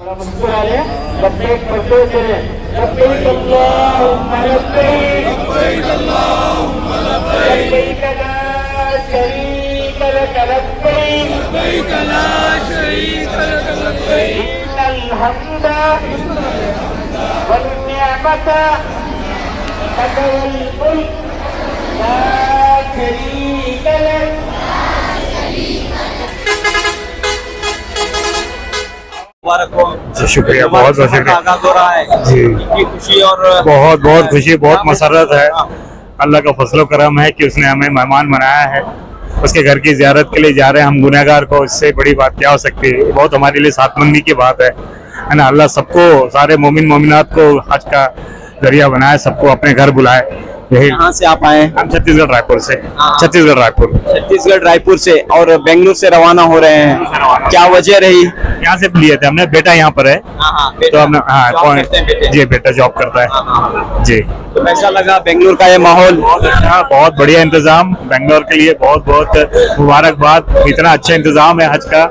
मुस्कुराए लब्बैक पढ़ते चले लब्बैक अल्लाहुम्मा लब्बैक लब्बैक अल्लाहुम्मा लब्बैक ला शरीक लक लब्बैक लब्बैक ला शरीक लक लब्बैक इन्नल हम्दा वल निअमता लक वल मुल्क ला शरीक लक। शुक्रिया, बहुत बहुत शुक्रिया। आगाज हो रहा है जी, इतनी खुशी और बहुत बहुत खुशी, बहुत मसरत है। अल्लाह का फजल करम है कि उसने हमें मेहमान बनाया है। उसके घर की ज़ियारत के लिए जा रहे हैं हम गुनहगार को, इससे बड़ी बात क्या हो सकती है। बहुत हमारे लिए साथमंदी की बात है ना। अल्लाह सबको, सारे मोमिन मोमिनात को हज का जरिया बनाए, सबको अपने घर बुलाए। यही कहाँ से आप आए? हम छत्तीसगढ़ रायपुर से। छत्तीसगढ़ रायपुर से और बेंगलुरु से रवाना हो रहे हैं, क्या वजह रही? यहाँ से लिए थे हमने, बेटा यहाँ पर है तो हमने, हाँ जी, बेटा जॉब करता है जी। तो कैसा लगा बेंगलुरु का ये माहौल? बहुत अच्छा, बहुत बढ़िया इंतजाम। बेंगलोर के लिए बहुत बहुत मुबारकबाद। इतना अच्छा इंतजाम है हज का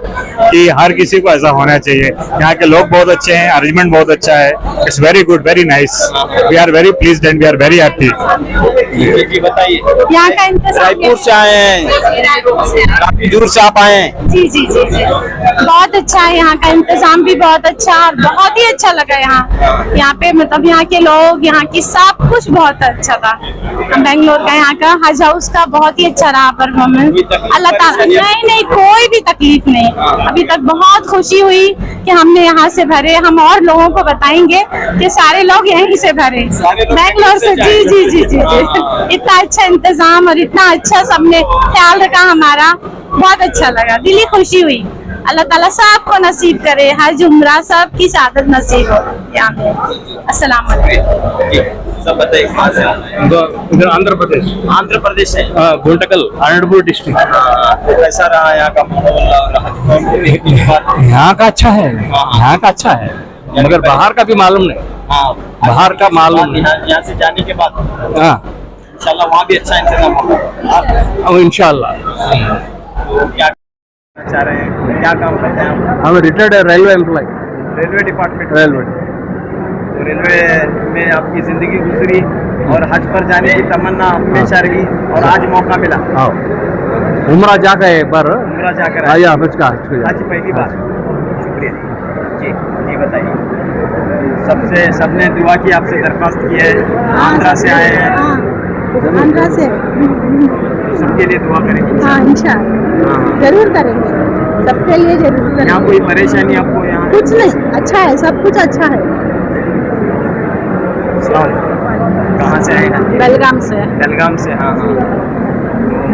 कि हर किसी को ऐसा होना चाहिए। यहाँ के लोग बहुत अच्छे हैं, अरेंजमेंट बहुत अच्छा है। It's very good, very nice. We are very pleased and we are very happy. जी बताइए। यहाँ का इंतजाम रायपुर से आए हैं, काफी दूर से आप आए हैं। जी जी जी जी बहुत अच्छा है। यहाँ का इंतजाम भी बहुत अच्छा और बहुत ही अच्छा लगा। यहाँ पे मतलब यहाँ के लोग, यहाँ की सब कुछ बहुत अच्छा था। बेंगलोर का यहाँ का हज हाउस का बहुत ही अच्छा रहा परफॉर्मेंस। अल्लाह ताला, नहीं कोई भी तकलीफ नहीं। अभी तक बहुत खुशी हुई कि हमने यहाँ से भरे। हम और लोगों को बताएंगे कि सारे लोग यहीं से भरे, बेंगलोर से। जी जी जी जी जी इतना अच्छा इंतजाम और इतना अच्छा सबने ख्याल रखा हमारा, बहुत अच्छा लगा, दिली खुशी हुई। अल्लाह ताला सबको नसीब करे, हज उम्रा सब की सादत नसीब हो यहाँ पे। अस्सलाम वालेकुम। सब बताइए कहाँ से आए हैं? इधर आंध्र प्रदेश से गुंटकल अनंतपुर डिस्ट्रिक्ट। तो कैसा रहा यहाँ का माहौल और यहाँ का अच्छा है, यहाँ का अच्छा है, मगर बाहर का भी मालूम नहीं। बाहर का मालूम नहीं। यहाँ से जाने के बाद हाँ, इंशाल्लाह वहाँ भी अच्छा इंतजाम होगा। अब इंशाल्लाह। तो क्या चाह रहे हैं, क्या काम करते हैं आप? हम retired railway employ, railway department. Railway. तो रेलवे में आपकी जिंदगी गुजरी और हज पर जाने की तमन्ना हमेशा रही और आज मौका मिला। हाँ, उम्रा जा गए पर उम्रा जाकर आया हज का आज पहली बार। शुक्रिया जी। जी बताइए। सबने दुआ की, आपसे दरख्वास्त की है, आंध्रा से आए हैं, आंध्रा से सबके लिए दुआ करेंगे। हाँ इंशाअल्लाह जरूर करेंगे, सबके लिए जरूर करेंगे। यहाँ कोई परेशानी आपको? यहाँ कुछ नहीं, अच्छा है, सब कुछ अच्छा है। कहाँ से आए हैं? बेलगाम से। बेलगाम से, हाँ हाँ। तो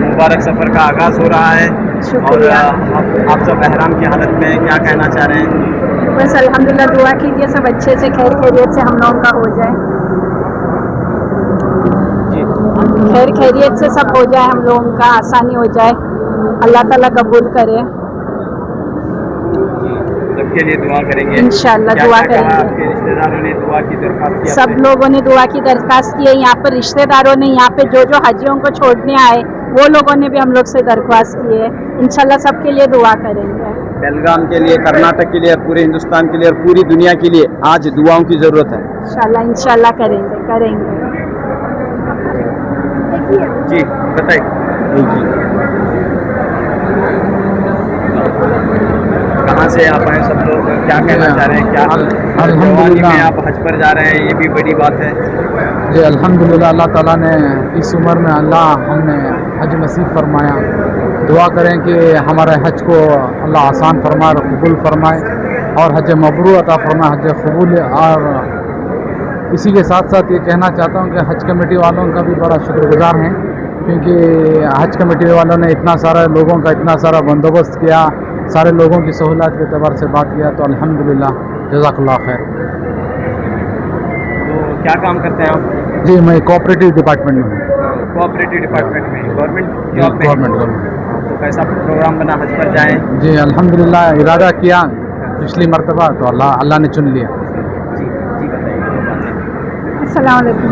मुबारक सफ़र का आगाज़ हो रहा है और आप सब एहराम की हालत में क्या कहना चाह रहे हैं? बस अल्हम्दुलिल्लाह दुआ कीजिए सब अच्छे से, खैर खैरियत से हम लोगों का हो जाए। खैर खैरियत से सब हो जाए, हम लोगों का आसानी हो जाए, अल्लाह ताला कबूल करे। सबके लिए दुआ करेंगे इंशाअल्लाह, दुआ करेंगे। आपके रिश्तेदारों ने दुआ की दरख्वास्त की? सब लोगों ने दुआ की दरख्वास्त की है। यहाँ पर रिश्तेदारों ने, यहाँ पे जो हाजियों को छोड़ने आए वो लोगों ने भी हम लोग से दरख्वास्त की है। इंशाल्लाह सबके लिए दुआ करेंगे। बेलगाम के लिए, कर्नाटक के लिए, पूरे हिंदुस्तान के लिए और पूरी दुनिया के लिए आज दुआओं की ज़रूरत है। इंशाल्लाह इंशाल्लाह करेंगे। जी बताइए। कहाँ से आप आए सब लोग, क्या कहना चाह रहे हैं? क्या जवानी में आप हज पर जा रहे हैं, ये भी बड़ी बात है जी। अल्हम्दुलिल्लाह, अल्लाह ताला ने इस उम्र में अल्लाह हमने हज नसीब फरमाया। दुआ करें कि हमारे हज को अल्लाह आसान फरमाए, कबूल फरमाए और हज मबरूर अता फरमाए, हज कबूल। और इसी के साथ साथ ये कहना चाहता हूँ कि हज कमेटी वालों का भी बड़ा शुक्रगुजार हैं, क्योंकि हज कमेटी वालों ने इतना सारा लोगों का इतना सारा बंदोबस्त किया, सारे लोगों की सहूलत के एतबार से बात किया। तो अल्हम्दुलिल्लाह, जज़ाकल्लाह खैर। तो क्या काम करते हैं आप? जी, मैं कोऑपरेटिव डिपार्टमेंट में हूँ। कोऑपरेटिव डिपार्टमेंट में, गवर्नमेंट जॉब में? गवर्नमेंट। तो कैसा प्रोग्राम बना हज पर जाएँ? जी अल्हम्दुलिल्लाह, इरादा किया पिछली मरतबा तो अल्लाह ने चुन लिया। जी बताइए। अस्सलाम वालेकुम।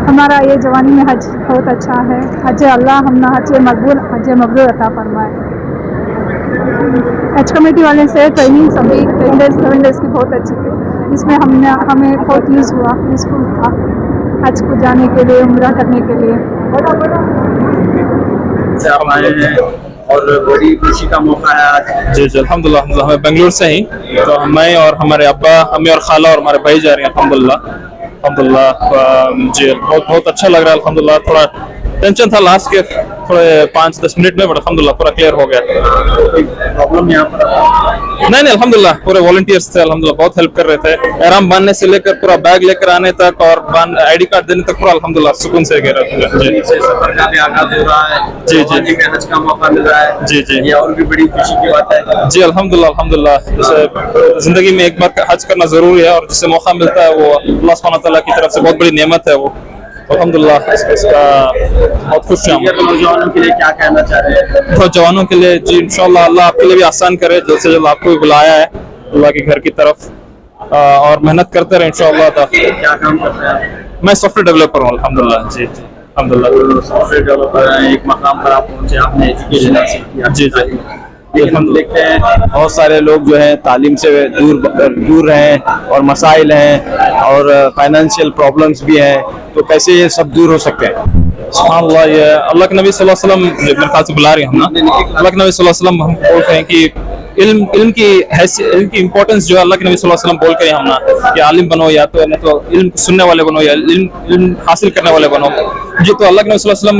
हमारा ये जवानी में हज बहुत अच्छा है। हज अल्लाह हमना हज मकबूल, हज मबरूर अता फरमाए। एच कमेटी वाले से ट्रेनिंग सभी 10 डेज 11 डेज की बहुत अच्छी थी, जिसमें हमें बहुत यूज़फुल था हज को जाने के लिए, उम्रा करने के लिए। आप आए हैं और बड़ी खुशी का मौका है आज। जी जी अल्हम्दुलिल्लाह, हमें बेंगलुरु से ही, तो मैं और हमारे अब्बा, अम्मी और खाला और हमारे भाई जा रहे हैं अल्हम्दुलिल्लाह। जी बहुत अच्छा लग रहा है अल्हम्दुलिल्लाह। थोड़ा टेंशन था लास्ट के थोड़े 5-10 मिनट में, बट अल्हम्दुलिल्लाह पूरा क्लियर हो गया। प्रॉब्लम यहाँ पर नहीं अल्हम्दुलिल्लाह, पूरे वॉलंटियर्स थे अल्हम्दुलिल्लाह, बहुत हेल्प कर रहे थे। एहराम बांधने से लेकर पूरा बैग लेकर आने तक और आईडी कार्ड देने तक पूरा अल्हम्दुलिल्लाह सुकून से गए थे। जी सफर का भी आगाज हो रहा है, जी हज का मौका मिल रहा है। जी ये और भी बड़ी खुशी की बात है। जी अल्हम्दुलिल्लाह। जैसे जिंदगी में एक बार हज करना जरूरी है, और जिससे मौका मिलता है वो अल्लाह सुब्हानहू व तआला की तरफ से बहुत बड़ी नेमत है वो। अल्हम्दुलिल्लाह इसका बहुत खुश हूँ। नौजवानों के लिए क्या कहना चाह रहे हैं? तो जवानों के लिए जी इंशाल्लाह अल्लाह आपके लिए भी आसान करे, जल्द से जल्द आपको भी बुलाया है अल्लाह के घर की तरफ, और मेहनत करते रहे इंशाल्लाह। क्या काम करते हैं? मैं सॉफ्टवेयर डेवलपर हूँ अल्हम्दुलिल्लाह। जी अल्हम्दुलिल्लाह। सॉफ्टवेयर डेवलपर हैं, एक मकाम पर आप पहुंचे, आपने एजुकेशन हासिल किया। जी लेकिन हम देखते हैं बहुत सारे लोग जो हैं तालीम से दूर हैं, और मसाइल हैं और फाइनेंशियल प्रॉब्लम्स भी हैं, तो कैसे ये सब दूर हो सकते हैं? सुभानअल्लाह। ये अल्लाह के नबी सल्लल्लाहु अलैहि वसल्लम मेरे ख्याल से बुला रहे हैं हम ना, अल्लाह के नबी सल्लल्लाहु अलैहि वसल्लम हम बोलते हैं कि इल्म की इम्पोर्टेंस जो है अल्लाह के नबी सल्लल्लाहु अलैहि वसल्लम बोल कर हम ना कि आलिम बनो, या तो नहीं तो इल्म सुनने वाले बनो, या इल्म हासिल करने वाले बनो। जी तो अल्लाह के नबी सल्लल्लाहु अलैहि वसल्लम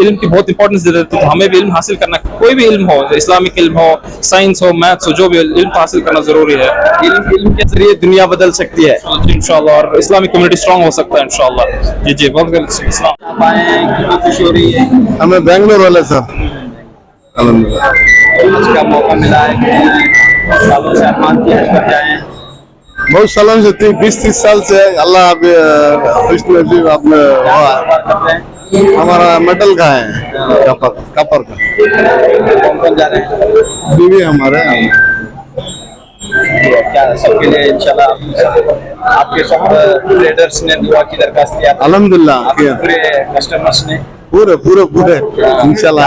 इल्म की बहुत इंपॉर्टेंस देते थे, तो हमें भी इल्म हासिल करना, कोई भी इल्म हो, इस्लामिक इल्म हो, साइंस हो, मैथ्स हो, जो भी इल्म हासिल करना जरूरी है। इल्म के जरिए दुनिया बदल सकती है इंशाल्लाह, और इस्लामिक कम्युनिटी स्ट्रांग हो सकता है इंशाल्लाह। जी बहुत आप आए हैं, कितनी खुशी हो रही है? हमें बेंगलोर वाले सर अल्हम्दुलिल्लाह हज का मौका मिला है, सालों से अरमान की हज पर जाएं। बहुत सालों से 20-30 साल से अल्लाह खुशनसीब आपने करते हैं। हमारा मेटल का है, कपर का। कौन कौन जा रहे हैं? बीवी हमारे क्या सबके लिए इंशाल्लाह आपके सब ट्रेडर्स ने दुआ की दरखास्त किया? अल्हम्दुलिल्लाह आपके पूरे कस्टमर्स ने? पूरे इंशाल्लाह।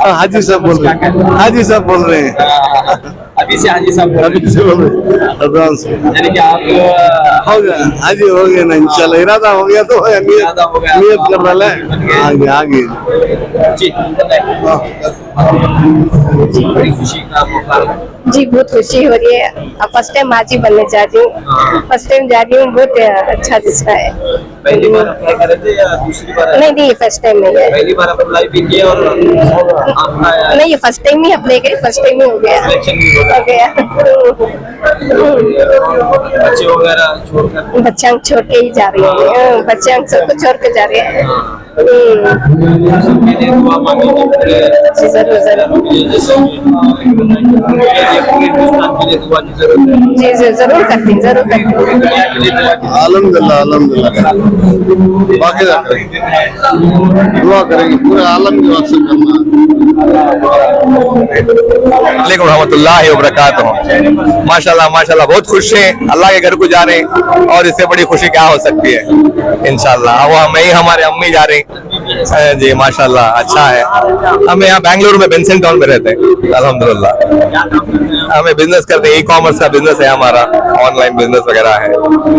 हाजी साहब बोल रहे हैं, हाजी साहब बोल रहे हैं, अभी से हाजी साहब बोल रहे अभी से बोल रहे हैं, एडवांस में। हैं। यानी कि आप हो गया हाजी हो गया ना इंशाल्लाह, इरादा हो गया तो इरादा हो गया, नियत कर रहा है आगे जी बड़ी खुशी का मौका है। जी बहुत खुशी हो रही है। अब फर्स्ट टाइम हाजी बनने जा रही हूँ, फर्स्ट टाइम जा रही हूँ, बहुत अच्छा दिख रहा है। पहली बार अप्लाई करे थे या दूसरी बार? नहीं फर्स्ट टाइम नहीं है। पहली बार अप्लाई भी किया और आपका नहीं, ये फर्स्ट टाइम ही अप्लाई करी, फर्स्ट टाइम ही हो गया। सिलेक्शन भी हो हो गया। बच्चे वगैरह छोड़कर? बच्चा छोड़ के ही जा रही हूँ, बच्चा सबको छोड़ के जा रही है। सबके लिए दुआ मांगेंगे पूरे जरूर जैसे पूरे हिंदुस्तान के लिए दुआ की जरूरत है। जी जरूर करती दुनिया के लिए दुआ की अल्हम्दुलिल्लाह बाकी दुआ करेंगे, पूरे आलम के वास्ते करना। वालेकुम रहमतुल्लाहि व बरकातहू। माशाल्लाह बहुत खुश हैं, अल्लाह के घर को जा रहे हैं, और इससे बड़ी खुशी क्या हो सकती है। इंशाल्लाह वो मैं ही, हमारे अम्मी जा रही जी। माशाल्लाह अच्छा है। हम यहाँ बेंगलुरु में बेंसन टाउन में रहते हैं अल्हम्दुलिल्लाह। हमें बिजनेस करते हैं, ई कॉमर्स का बिजनेस है हमारा, ऑनलाइन बिजनेस वगैरह है।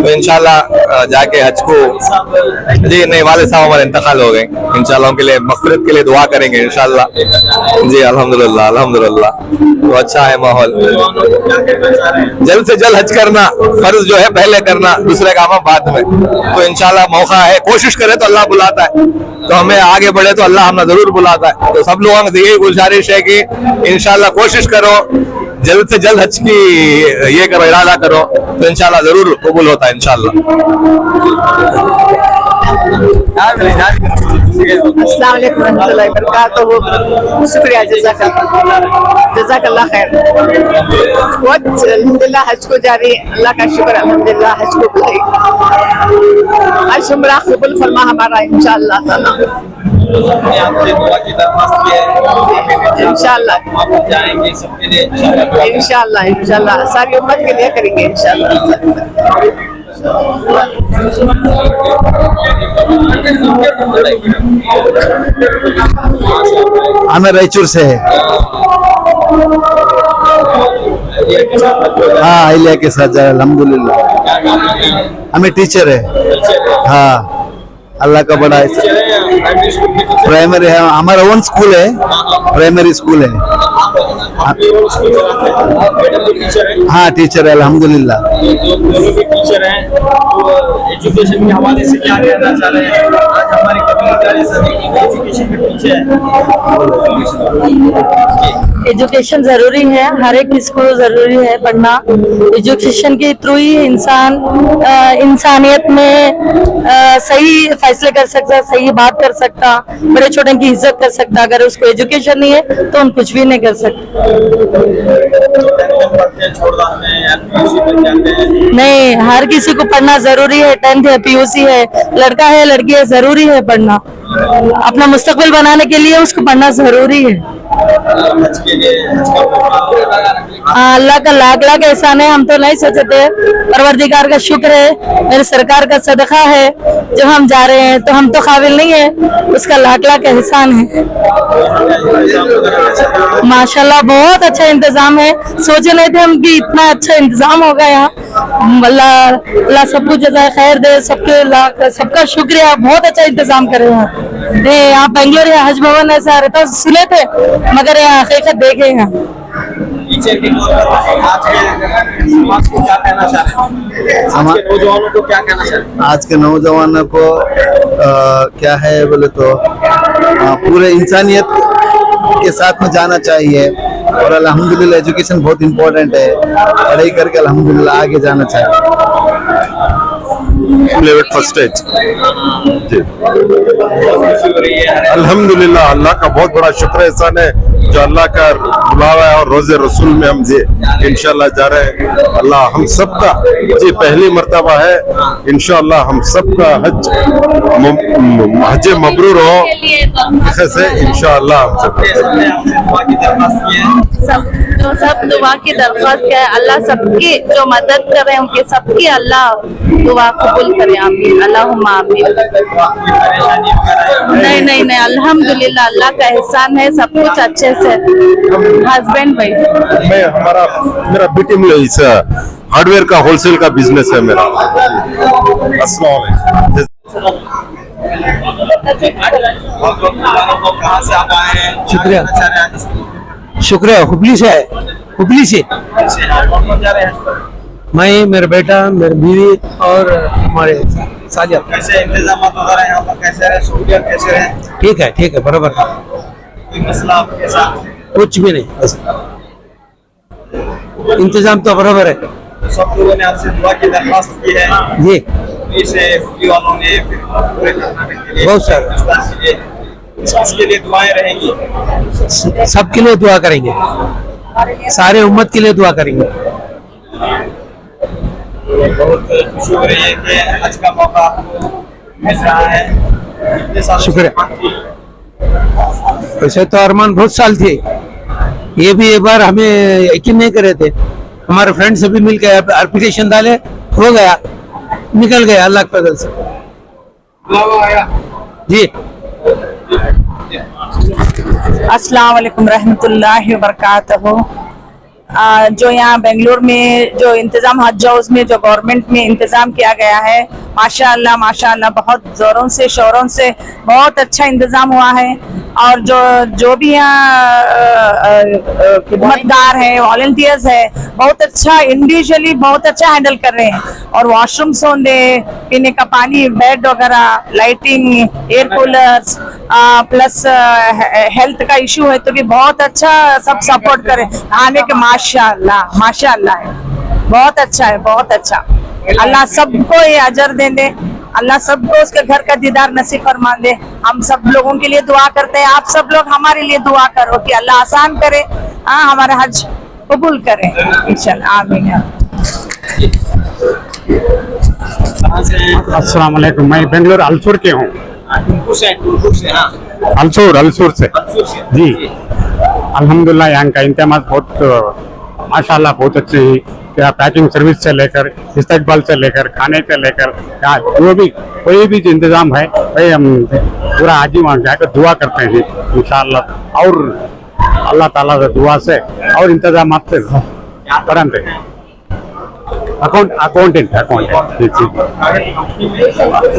तो इंशाल्लाह जाके हज को जी, नहीं वाले साहब हमारे इंतकाल हो गए, इंशाल्लाह उनके लिए मग़फ़िरत के लिए दुआ करेंगे इंशाल्लाह जी। अल्हम्दुलिल्लाह तो अच्छा है माहौल। जल्द से जल्द हज करना, फर्ज जो है पहले करना, दूसरे काम बाद में। तो इंशाल्लाह मौका है, कोशिश करे तो अल्लाह बुलाता है, तो हमें आगे बढ़े तो अल्लाह हमें जरूर बुलाता है। तो सब लोगों से यही गुजारिश है कि इंशाल्लाह कोशिश करो, जल्द से जल्द हज की ये करो, इरादा करो, तो इंशाल्लाह जरूर कबूल होता है इंशाल्लाह। अस्सलाम वालेकुम रहमतुल्लाहि व बरकातहू। शुक्रिया, जज़ाकल्लाह खैर। बहुत अल्हम्दुलिल्लाह हज को जा रही, अल्लाह का शुक्र अल्हम्दुलिल्लाह हज को बुलाई, हज उम्रा कबूल फरमा हमारा इंशाअल्लाह ताला। आपसे दुआ की दरख्वास्त की है, इंशाअल्लाह आप जाएंगे सबके लिए इंशाअल्लाह सारी उम्मत के लिए करेंगे इंशाअल्लाह। हमें रायचूर से है। हाँ अहिल्या के साथ जा रहे अल्हम्दुलिल्लाह। हमें टीचर है। हाँ अल्लाह का बड़ा है। प्राइमरी है, हमारा ओन स्कूल है, प्राइमरी स्कूल है। हाँ टीचर है अल्हम्दुलिल्लाह। टीचर हैं, तो एजुकेशन के हवाले से क्या कहना चाह रहे हैं? आज हमारी कम्युनिटी एजुकेशन के पीछे है। एजुकेशन जरूरी है, हर एक किसको जरूरी है पढ़ना। एजुकेशन के थ्रू ही इंसान इंसानियत में सही फैसले कर सकता, सही बात कर सकता, बड़े छोटे की इज्जत कर सकता। अगर उसको एजुकेशन नहीं है तो हम कुछ भी नहीं कर सकते। नहीं, हर किसी को पढ़ना जरूरी है। 10th है, PUC है, लड़का है लड़की है, जरूरी है पढ़ना। अपना मुस्तकबिल बनाने के लिए उसको पढ़ना जरूरी है। अल्लाह का लाख लाख एहसान है, हम तो नहीं सोचे थे। परवरदिगार का शुक्र है, मेरी सरकार का सदका है जो हम जा रहे हैं, तो हम तो काबिल नहीं है, उसका लाख लाख एहसान है। माशाल्लाह बहुत अच्छा इंतजाम है, सोचे नहीं थे हम कि इतना अच्छा इंतजाम होगा यहाँ। अल्लाह सब कुछ जज़ाए खैर दे, सबका शुक्रिया, बहुत अच्छा इंतजाम करे हैं। यहाँ बेंगलोर है, हज भवन ऐसा रहता सुने थे, मगर यहाँ हकीकत देखे हैं। टीचर के आज के समाज को क्या कहना चाह रहे हैं? आज के नौजवानों को क्या कहना चाह रहे हैं? आज के नौजवानों को क्या है बोले तो पूरे इंसानियत के साथ में जाना चाहिए। और अल्हम्दुलिल्लाह एजुकेशन बहुत इम्पोर्टेंट है, पढ़ाई करके अल्हम्दुलिल्लाह आगे जाना चाहिए। फर्स्ट स्टेज जी अल्हम्दुलिल्लाह, अल्लाह का बहुत बड़ा शुक्र एहसान है जो अल्लाह का बुलावा है और रोजे रसूल में हम जी इंशाल्लाह जा रहे हैं। अल्लाह हम सबका जी पहली मर्तबा है, इंशाल्लाह हम सबका हज मबरूर हो से इंशाल्लाह। सब दुआ की दरख्वास्त है, अल्लाह सबकी जो मदद करे उनके सबकी अल्लाह दुआ कबूल करे, आमीन अल्लाहुम्मा आमीन। नहीं अल्हम्दुलिल्लाह, अल्लाह का एहसान है, सब कुछ अच्छे से। हस्बैंड वाइफ मेरा बेटी में हार्डवेयर का होलसेल का बिजनेस है मेरा। अस्सलाम शुक्रिया शुक्रिया। हुबली से है, हुबली से मैं, मेरा बेटा, मेरी बीवी और हमारे साजिद। कैसे इंतजाम वगैरह यहाँ पर कैसे है, सहूलियत कैसे है? ठीक है बराबर। कोई मसला आपके साथ? कुछ भी नहीं, इंतजाम तो बराबर है। सब लोगों ने आपसे दुआ की दरख्वास्त की है जी, हुबली वालों ने, फिर पूरे कर्नाटक के लिए बहुत सारे इसके लिए दुआएं रहेंगी। सबके लिए दुआ करेंगे, सारे उम्मत के लिए दुआ करेंगे। बहुत खुशी हो रही है कि आज का मौका आपको मिल रहा है। शुक्रिया। वैसे तो अरमान बहुत साल थे, ये भी एक बार हमें यकीन नहीं कर रहे थे। हमारे फ्रेंड से भी मिल गए, एप्लीकेशन डाले, हो गया, निकल गया अल्लाह के फजल से जी। अस्सलाम वालेकुम रहमतुल्लाहि व बरकातहू। जो यहाँ बेंगलोर में जो इंतजाम हज हाउस में जो गवर्नमेंट में इंतजाम किया गया है, माशाअल्लाह बहुत जोरों से शोरों से बहुत अच्छा इंतजाम हुआ है। और जो भी यहाँ खिदमतगार है, वॉलंटियर्स है, बहुत अच्छा इंडिविजुअली बहुत अच्छा हैंडल कर रहे हैं। और वॉशरूम्स होंगे, पीने का पानी, बेड वगैरह, lighting, air coolers, plus health का इशू है तो भी बहुत अच्छा सब सपोर्ट करें। आने के माशाअल्लाह है, बहुत अच्छा है, बहुत अच्छा। अल्लाह सबको ये अजर दे, अल्लाह सबको उसके घर का दीदार नसीब फरमा दे। हम सब लोगों के लिए दुआ करते हैं, आप सब लोग हमारे लिए दुआ करो कि अल्लाह आसान करे, हमारा हज कबूल करे इंशाल्लाह, आमीन। अस्सलाम वालेकुम, मैं बेंगलोर अलसूर के हूँ। अलसूर से जी। अल्हम्दुलिल्लाह यहाँ का इंतजाम बहुत माशाल्लाह बहुत अच्छे हैं। क्या पैकिंग सर्विस से लेकर, इस्तकबाल से लेकर, खाने से लेकर, यहाँ जो भी कोई भी इंतजाम है भाई हम पूरा आजीवन जाकर दुआ करते हैं इंशाल्लाह। और अल्लाह ताला से दुआ से और इंतजाम से करन थे अकाउंटेंट जी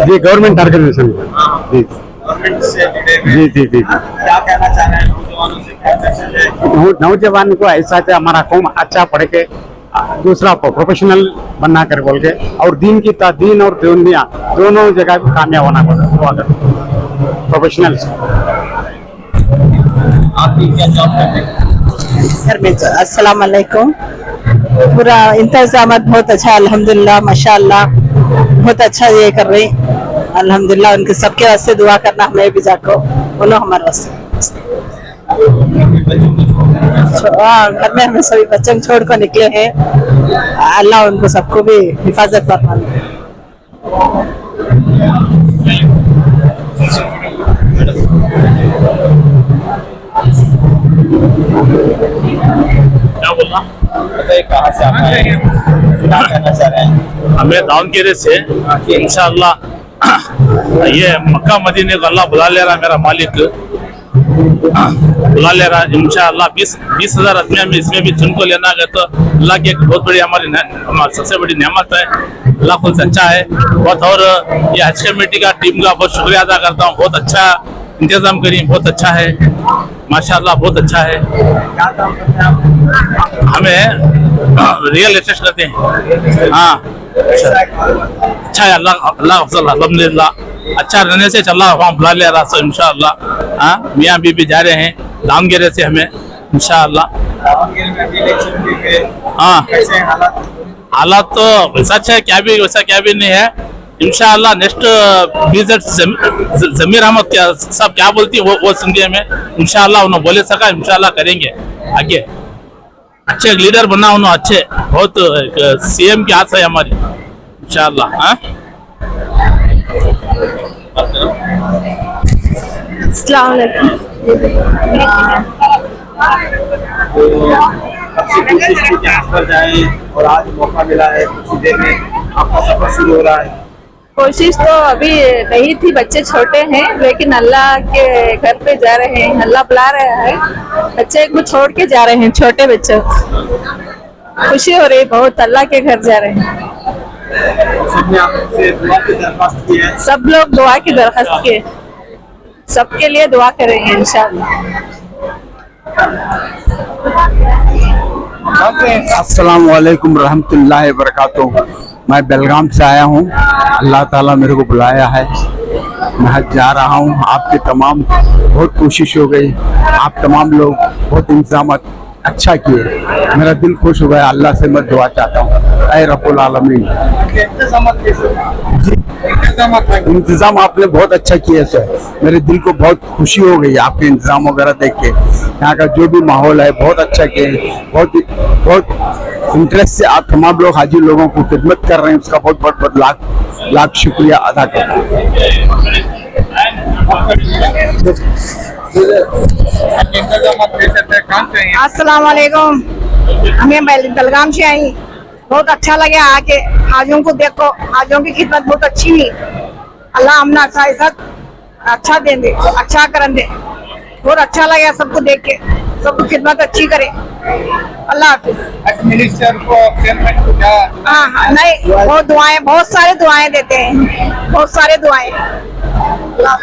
जी गवर्नमेंट ऑर्गेनाइजेशन जी जी जी जी क्या कहना चाह रहे हैं नौजवानों से, क्या मैसेज है? नौजवान को ऐसा है हमारा कौम अच्छा पढ़ के दूसरा प्रोफेशनल बनना कर बोल के और दीन और दुनिया दोनों जगह भी कामयाब होना पड़ेगा प्रोफेशनल। आप भी क्या जॉब करते हैं? सर में अस्सलाम वालेकुम। पूरा इंतजाम बहुत अच्छा अल्हम्दुलिल्लाह माशाअल्लाह बहुत अच्छा ये कर रहे अल्हम्दुलिल्लाह। उनके सबके वास्ते दुआ करना हमें भी जाको बोलो हमारे वास्ते। घर में हमें सभी बच्चों छोड़ कर निकले हैं, अल्लाह उनको सबको भी हिफाजत फरमाए। क्या बोलना बताइए कहाँ से आप आए हैं? क्या कहना चाह रहे हैं? हमें दावनगिरी से इंशाअल्लाह ये मक्का मदीने को अल्लाह बुला ले रहा, मेरा मालिक बुला ले रहा इंशाअल्लाह। 20,000 आदमी में इसमें भी जिनको लेना है तो अल्लाह की एक बहुत बड़ी हमारी सबसे बड़ी नेमत है, अल्लाह खुद अच्छा है बहुत। और ये हज कमेटी का टीम का बहुत शुक्रिया अदा करता हूँ, बहुत अच्छा इंतजाम करिए, बहुत अच्छा है माशाअल्लाह, बहुत अच्छा है। क्या काम करते हैं आप? हमें रियल एस्टेट करते हैं। हाँ अच्छा है, अल्लाह अफजल अल्हम्दुलिल्लाह। अच्छा रहने से अल्लाह वहाँ बुला ले रहा सो इंशाअल्लाह। हाँ मियाँ बीबी जा रहे हैं दावनगिरी से हमें इंशाअल्लाह। हाँ हालात तो वैसा अच्छा है, क्या भी वैसा क्या भी नहीं है इंशाअल्लाह। नेक्स्ट विजिट जमीर अहमद क्या सब क्या बोलती है वो सुनिए में इंशाअल्लाह। उन्होंने बोले सका इंशाअल्लाह करेंगे आगे, अच्छे लीडर बना उन्होंने, अच्छे बहुत सीएम की आस है हमारी इंशाअल्लाह। हाँ अस्सलाम वालेकुम। सबसे कोशिश की कि आप पर जाएं और आज मौका मिला है, कुछ देर में आपका सफर शुरू हो रहा है। कोशिश तो अभी नहीं थी, बच्चे छोटे हैं, लेकिन अल्लाह के घर पे जा रहे हैं, अल्लाह बुला रहा है। बच्चे को छोड़ के जा रहे हैं, छोटे बच्चे, खुशी हो रही बहुत, अल्लाह के घर जा रहे हैं। सबने आपसे दुआ की दरख्वास्त की है? सब लोग दुआ की दरख्वास्त किए, सबके लिए दुआ करेंगे इंशाअल्लाह। अस्सलाम वालेकुम रहमतुल्लाहि व बरकातुहू। मैं बेलगाम से आया हूँ, अल्लाह ताला मेरे को बुलाया है, मैं हज जा रहा हूँ। आपके तमाम बहुत कोशिश हो गई, आप तमाम लोग बहुत इंतजाम अच्छा किए, मेरा दिल खुश हो गया। अल्लाह से मैं दुआ चाहता हूँ ऐ रब्बुल आलमीन। इंतजाम आपने बहुत अच्छा किया सर, मेरे दिल को बहुत खुशी हो गई आपके इंतजाम वगैरह देख के। यहाँ का जो भी माहौल है बहुत अच्छा किया, बहुत इंटरेस्ट से आप तमाम लोग हाजी लोगों को खिदमत कर रहे हैं, उसका बहुत बहुत लाख लाख शुक्रिया अदा करता हूँ। अस्सलाम वालेकुम। हमें बेलगाम से आई, बहुत अच्छा लगे आके, हाजियों को देखो, हाजियों की खिदमत बहुत अच्छी हुई। अल्लाह हमने अच्छा दे दे, अच्छा करन दे, बहुत अच्छा लगा सबको देख के, सबको खिदमत अच्छी करे। अल्लाह हाफिज। मिनिस्टर को चेयरमैन को क्या? हाँ नहीं, बहुत दुआएं, बहुत सारे दुआएं देते हैं, बहुत सारे दुआएं। अल्लाह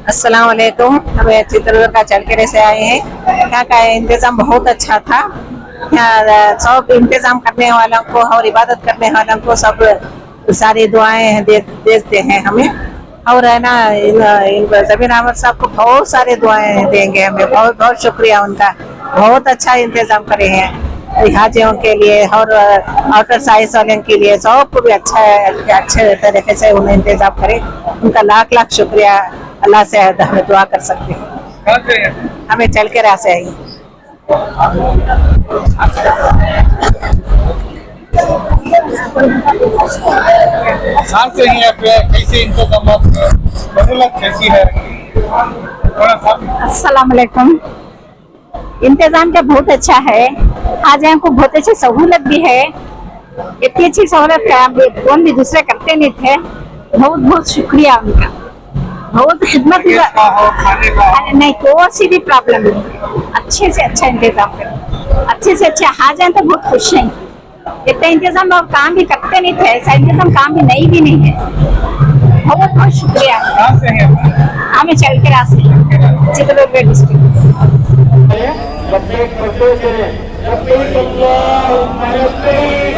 अस्सलाम वालेकुम। हमें चित्रदुर्ग का चलकेरे से आए हैं, यहाँ का इंतजाम बहुत अच्छा था। यहाँ सब इंतजाम करने वालों को और इबादत करने वालों को सब सारी दुआएं देते हैं हमें। और है ना जमीर अहमद साहब को बहुत सारे दुआएं देंगे हमें, बहुत बहुत शुक्रिया उनका, बहुत अच्छा इंतजाम करे हैं हाजियों के लिए और आउटर साइज वाले के लिए, सबको भी अच्छे तरीके से उन्हें इंतजाम करे। उनका लाख लाख शुक्रिया, अल्लाह से हमें दुआ कर सकते हैं। हमें चल के राह से आई। कैसी है? अस्सलाम वालेकुम। इंतजाम का बहुत अच्छा है, हाजियों को बहुत अच्छी सहूलत भी है, इतनी अच्छी सहूलत का कौन भी दूसरे करते नहीं थे। बहुत बहुत शुक्रिया उनका। बहुत खिदमत नहीं, कोई सी भी प्रॉब्लम नहीं, अच्छे से अच्छा इंतजाम करें, अच्छे से अच्छे आ जाए तो बहुत खुश हैं। इतना इंतजाम और काम भी करते नहीं थे, ऐसा इंतजाम काम भी नहीं है। बहुत बहुत शुक्रिया। हमें चल के रास्ते चित्रदुर्ग डिस्ट्रिक्ट। लब्बैक बच्चे चले, लब्बैक अल्लाहुम्मा लब्बैक।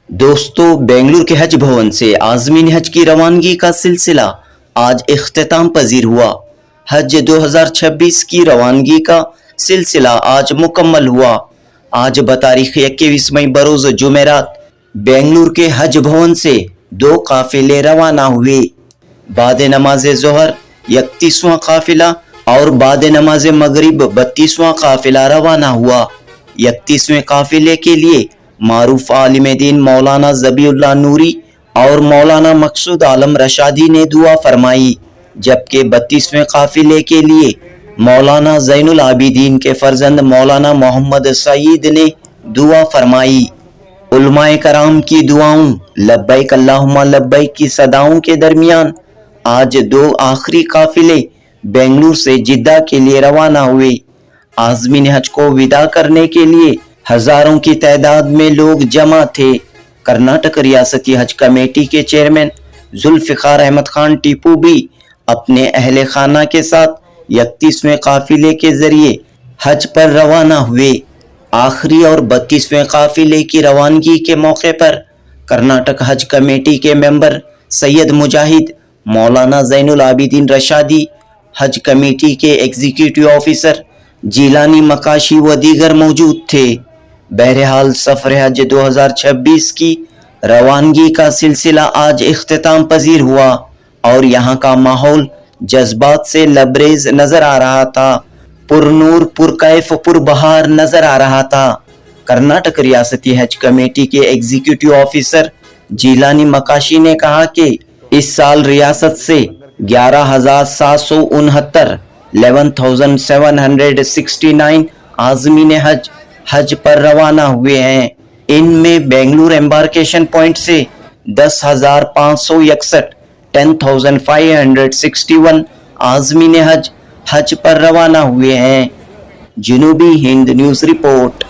दोस्तों, बेंगलुरु के हज भवन से आज़मीन हज की रवानगी का सिलसिला आज इख्तिताम पजीर हुआ। हज 2026 की रवानगी का सिलसिला आज मुकम्मल हुआ। आज बतारीख 21 मई बरोज जुमेरात बेंगलुरु के हज भवन से 2 काफिले रवाना हुए। बाद नमाज जोहर 31वां काफिला और बाद नमाज मगरिब 32वां काफिला रवाना हुआ। 31वें काफिले के लिए मारूफ आलिम दीन मौलाना ज़बीउल्लाह नूरी और मौलाना मकसूद आलम रशादी ने दुआ फरमाई, जबकि 32वें काफिले के लिए मौलाना ज़ैनुल आबिदीन के फर्जंद मौलाना मोहम्मद सईद ने दुआ फरमाई। उलमाए कराम की दुआओं लब्बैक अल्लाहुम्मा लब्बैक की सदाओं के दरमियान आज 2 आखिरी काफिले बेंगलुरु से जिद्दा के लिए रवाना हुए। आज़मीन हज को विदा करने के लिए हजारों की तादाद में लोग जमा थे। कर्नाटक रियासती हज कमेटी के चेयरमैन जुल्फिकार अहमद खान टीपू भी अपने अहले खाना के साथ 31वें काफिले के जरिए हज पर रवाना हुए। आखिरी और 32वें काफिले की रवानगी के मौके पर कर्नाटक हज कमेटी के मेंबर सैयद मुजाहिद, मौलाना ज़ैनुल आबिदीन रशादी, हज कमेटी के एग्जीक्यूटिव ऑफिसर जिलानी मकाशी व दीगर मौजूद थे। बहरहाल सफर हज 2026 की रवानगी का सिलसिला आज इख्तिताम पजीर हुआ और यहाँ का माहौल जज्बात से लबरेज नजर आ रहा था, पुरनूर पुरकैफ पुरबहार नजर आ रहा था। कर्नाटक रियासती हज कमेटी के एग्जीक्यूटिव ऑफिसर जिलानी मकाशी ने कहा कि इस साल रियासत से 11,769 11,769 आज़मीन हज पर रवाना हुए हैं। इनमें बेंगलुरु एम्बार्केशन पॉइंट से 10,561 10,561 आज़मीन हज पर रवाना हुए हैं। जनूबी हिंद न्यूज़ रिपोर्ट।